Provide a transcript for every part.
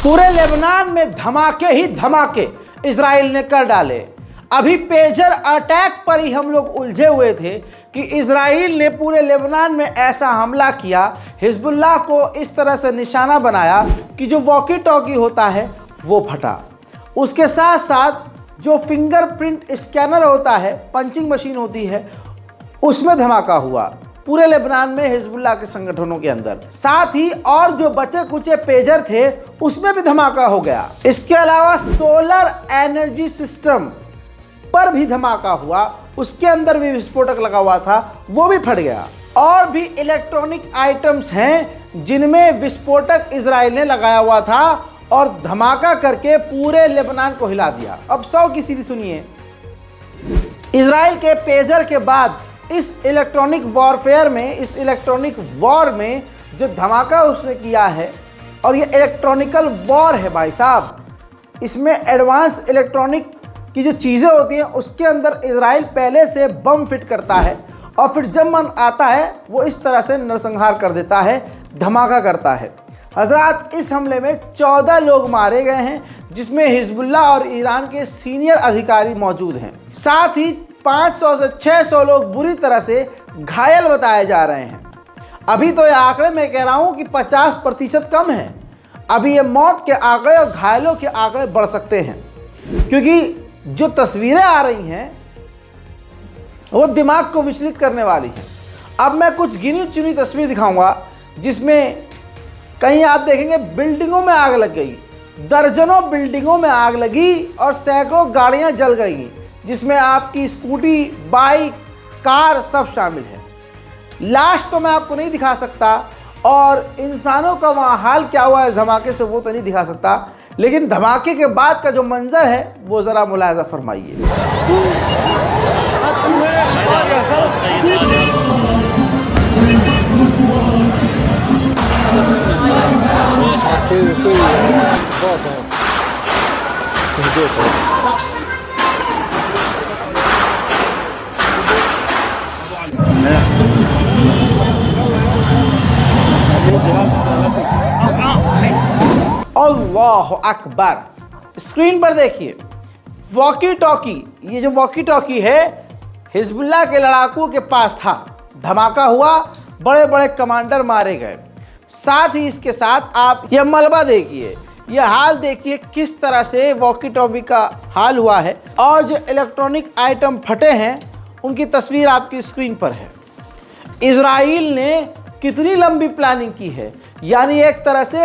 पूरे लेबनान में धमाके ही धमाके इजराइल ने कर डाले। अभी पेजर अटैक पर ही हम लोग उलझे हुए थे कि इजराइल ने पूरे लेबनान में ऐसा हमला किया, हिजबुल्लाह को इस तरह से निशाना बनाया कि जो वॉकी टॉकी होता है वो फटा। उसके साथ साथ जो फिंगरप्रिंट स्कैनर होता है, पंचिंग मशीन होती है, उसमें धमाका हुआ पूरे लेबनान में हिजबुल्लाह के संगठनों के अंदर। साथ ही और जो बचे कुचे पेजर थे उसमें भी धमाका हो गया। इसके अलावा सोलर एनर्जी सिस्टम पर भी धमाका हुआ, उसके अंदर भी विस्फोटक लगा हुआ था, वो भी फट गया। और भी इलेक्ट्रॉनिक आइटम्स हैं जिनमें विस्फोटक इजराइल ने लगाया हुआ था और धमाका करके पूरे लेबनान को हिला दिया। अब 100 की सीधी सुनिए। इजराइल के पेजर के बाद इस इलेक्ट्रॉनिक वॉरफेयर में, इस इलेक्ट्रॉनिक वॉर में जो धमाका उसने किया है, और ये इलेक्ट्रॉनिकल वॉर है भाई साहब, इसमें एडवांस इलेक्ट्रॉनिक की जो चीज़ें होती हैं उसके अंदर इजराइल पहले से बम फिट करता है और फिर जब मन आता है वो इस तरह से नरसंहार कर देता है, धमाका करता है। हजरात, इस हमले में 14 लोग मारे गए हैं जिसमें हिजबुल्लाह और ईरान के सीनियर अधिकारी मौजूद हैं। साथ ही 500 से 600 लोग बुरी तरह से घायल बताए जा रहे हैं। अभी तो ये आंकड़े मैं कह रहा हूँ कि 50% कम है। अभी ये मौत के आंकड़े और घायलों के आंकड़े बढ़ सकते हैं, क्योंकि जो तस्वीरें आ रही हैं वो दिमाग को विचलित करने वाली हैं। अब मैं कुछ गिनी चुनी तस्वीर दिखाऊंगा जिसमें कहीं आप देखेंगे बिल्डिंगों में आग लग गई, दर्जनों बिल्डिंगों में आग लगी और सैकड़ों गाड़ियां जल गई, जिसमें आपकी स्कूटी, बाइक, कार सब शामिल है। लाश तो मैं आपको नहीं दिखा सकता और इंसानों का वहाँ हाल क्या हुआ है धमाके से वो तो नहीं दिखा सकता, लेकिन धमाके के बाद का जो मंजर है वो ज़रा मुलाहिजा फरमाइए। अल्लाह अकबर। स्क्रीन पर देखिए वॉकी टॉकी, ये जो वॉकी टॉकी है हिजबुल्लाह के लड़ाकों के पास था। धमाका हुआ, बड़े बड़े कमांडर मारे गए। साथ ही इसके साथ आप ये मलबा देखिए, ये हाल देखिए किस तरह से वॉकी टॉकी का हाल हुआ है, और जो इलेक्ट्रॉनिक आइटम फटे हैं उनकी तस्वीर आपकी स्क्रीन पर है। इजराइल ने कितनी लंबी प्लानिंग की है, यानी एक तरह से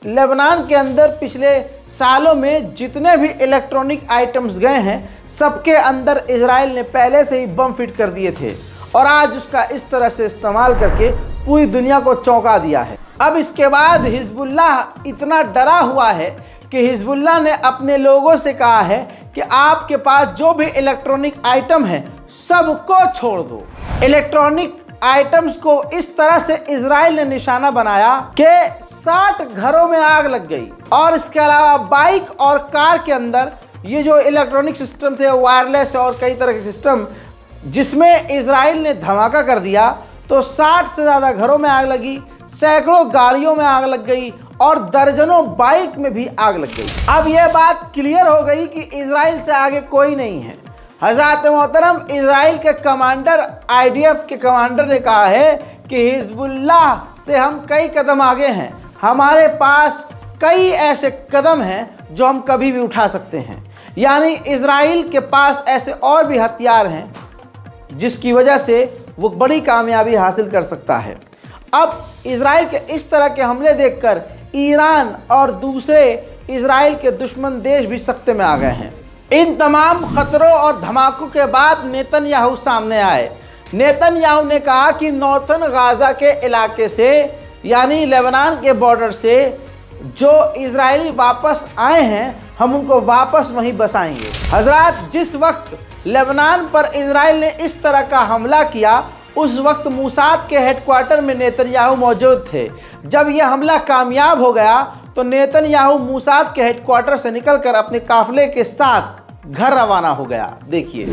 लेबनान के अंदर पिछले सालों में जितने भी इलेक्ट्रॉनिक आइटम्स गए हैं सबके अंदर इजराइल ने पहले से ही बम फिट कर दिए थे और आज उसका इस तरह से इस्तेमाल करके पूरी दुनिया को चौंका दिया है। अब इसके बाद हिजबुल्लाह इतना डरा हुआ है कि हिजबुल्लाह ने अपने लोगों से कहा है कि आपके पास जो भी इलेक्ट्रॉनिक आइटम है सबको छोड़ दो। इलेक्ट्रॉनिक आइटम्स को इस तरह से इजराइल ने निशाना बनाया कि 60 घरों में आग लग गई, और इसके अलावा बाइक और कार के अंदर ये जो इलेक्ट्रॉनिक सिस्टम थे, वायरलेस और कई तरह के सिस्टम, जिसमें इजराइल ने धमाका कर दिया तो 60 से ज़्यादा घरों में आग लगी, सैकड़ों गाड़ियों में आग लग गई और दर्जनों बाइक में भी आग लग गई। अब यह बात क्लियर हो गई कि इजराइल से आगे कोई नहीं है। हज़रत मोहतरम, इजराइल के कमांडर, IDF के कमांडर ने कहा है कि हिजबुल्लाह से हम कई कदम आगे हैं, हमारे पास कई ऐसे कदम हैं जो हम कभी भी उठा सकते हैं। यानी इजराइल के पास ऐसे और भी हथियार हैं जिसकी वजह से वो बड़ी कामयाबी हासिल कर सकता है। अब इजराइल के इस तरह के हमले देखकर ईरान और दूसरे इजराइल के दुश्मन देश भी सख्ते में आ गए हैं। इन तमाम खतरों और धमाकों के बाद नेतन्याहू सामने आए। नेतन्याहू ने कहा कि नॉर्थन गाजा के इलाके से, यानी लेबनान के बॉर्डर से जो इजरायली वापस आए हैं हम उनको वापस वहीं बसाएंगे। हजरात, जिस वक्त लेबनान पर इजराइल ने इस तरह का हमला किया उस वक्त मूसाद के हेडक्वार्टर में नेतन्याहू मौजूद थे। जब यह हमला कामयाब हो गया तो नेतन्याहू मूसाद के हेडक्वार्टर से निकलकर अपने काफिले के साथ घर रवाना हो गया। देखिए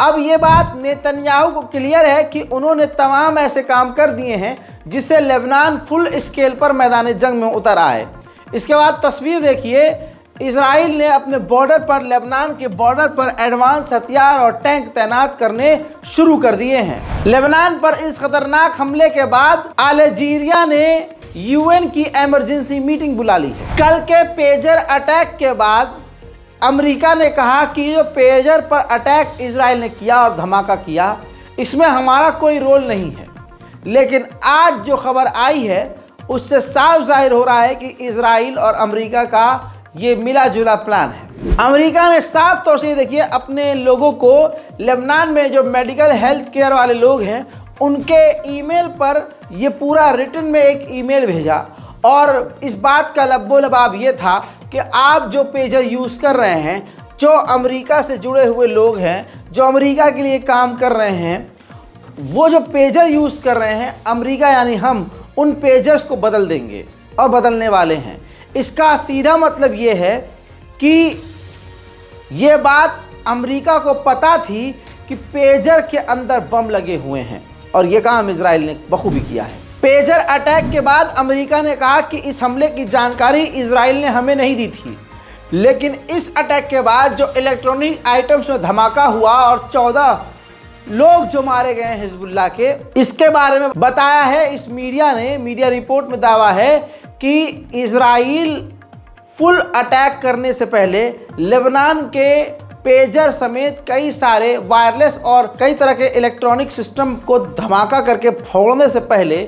अब ये बात नेतन्याहू को क्लियर है कि उन्होंने तमाम ऐसे काम कर दिए हैं जिससे लेबनान फुल स्केल पर मैदान जंग में उतर आए। इसके बाद तस्वीर देखिए, इजराइल ने अपने बॉर्डर पर, लेबनान के बॉर्डर पर एडवांस हथियार और टैंक तैनात करने शुरू कर दिए हैं। लेबनान पर इस खतरनाक हमले के बाद अल्जीरिया ने यूएन की इमरजेंसी मीटिंग बुला ली है। कल के पेजर अटैक के बाद अमेरिका ने कहा कि जो पेजर पर अटैक इजराइल ने किया और धमाका किया, इसमें हमारा कोई रोल नहीं है। लेकिन आज जो खबर आई है उससे साफ जाहिर हो रहा है कि इजराइल और अमेरिका का ये मिला जुला प्लान है। अमेरिका ने साफ तौर से देखिए अपने लोगों को, लेबनान में जो मेडिकल हेल्थ केयर वाले लोग हैं उनके ईमेल पर ये पूरा रिटन में एक ईमेल भेजा और इस बात का लब्बो लबाब ये था कि आप जो पेजर यूज़ कर रहे हैं, जो अमेरिका से जुड़े हुए लोग हैं, जो अमेरिका के लिए काम कर रहे हैं, वो जो पेजर यूज़ कर रहे हैं, अमेरिका यानी हम उन पेजर्स को बदल देंगे और बदलने वाले हैं। इसका सीधा मतलब ये है कि ये बात अमेरिका को पता थी कि पेजर के अंदर बम लगे हुए हैं और ये काम इजराइल ने बखूबी किया है। पेजर अटैक के बाद अमेरिका ने कहा कि इस हमले की जानकारी इजराइल ने हमें नहीं दी थी, लेकिन इस अटैक के बाद जो इलेक्ट्रॉनिक आइटम्स में धमाका हुआ और 14 लोग जो मारे गए हैं हिजबुल्लाह के, इसके बारे में बताया है इस मीडिया ने। मीडिया रिपोर्ट में दावा है कि इजराइल फुल अटैक करने से पहले लेबनान के पेजर समेत कई सारे वायरलेस और कई तरह के इलेक्ट्रॉनिक सिस्टम को धमाका करके फोड़ने से पहले,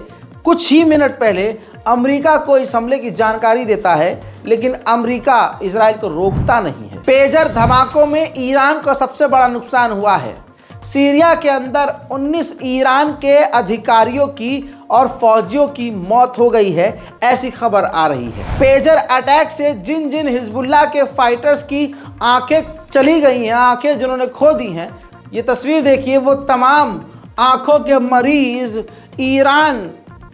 कुछ ही मिनट पहले अमेरिका को इस हमले की जानकारी देता है, लेकिन अमेरिका इजराइल को रोकता नहीं है। पेजर धमाकों में ईरान को सबसे बड़ा नुकसान हुआ है। सीरिया के अंदर 19 ईरान के अधिकारियों की और फौजियों की मौत हो गई है, ऐसी खबर आ रही है। पेजर अटैक से जिन जिन हिजबुल्लाह के फाइटर्स की आंखें चली गई हैं, आंखें जिन्होंने खो दी हैं, ये तस्वीर देखिए, वो तमाम आंखों के मरीज ईरान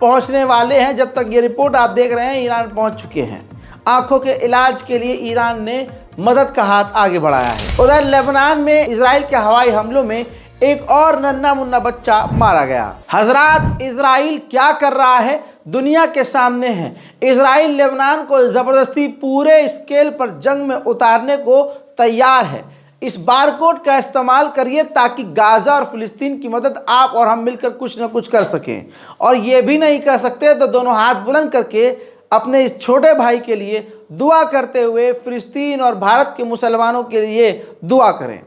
पहुंचने वाले हैं। जब तक ये रिपोर्ट आप देख रहे हैं, ईरान पहुंच चुके हैं। आंखों के इलाज के लिए ईरान ने मदद का हाथ आगे बढ़ाया है। उधर लेबनान में इजराइल के हवाई हमलों में एक और नन्हा मुन्ना बच्चा मारा गया। हजरात, इजराइल क्या कर रहा है दुनिया के सामने है। इजराइल लेबनान को ज़बरदस्ती पूरे स्केल पर जंग में उतारने को तैयार है। इस बारकोड का इस्तेमाल करिए ताकि गाज़ा और फ़िलिस्तीन की मदद आप और हम मिलकर कुछ न कुछ कर सकें। और ये भी नहीं कर सकते तो दोनों हाथ बुलंद करके अपने इस छोटे भाई के लिए दुआ करते हुए फ़िलिस्तीन और भारत के मुसलमानों के लिए दुआ करें।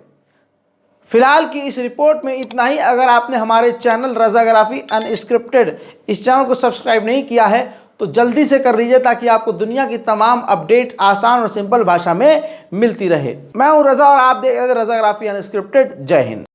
फिलहाल की इस रिपोर्ट में इतना ही। अगर आपने हमारे चैनल रज़ाग्राफी अनस्क्रिप्टेड इस चैनल को सब्सक्राइब नहीं किया है तो जल्दी से कर लीजिए ताकि आपको दुनिया की तमाम अपडेट आसान और सिंपल भाषा में मिलती रहे। मैं हूं रज़ा और आप देख रहे हैं रज़ाग्राफी अनस्क्रिप्टेड। जय हिंद।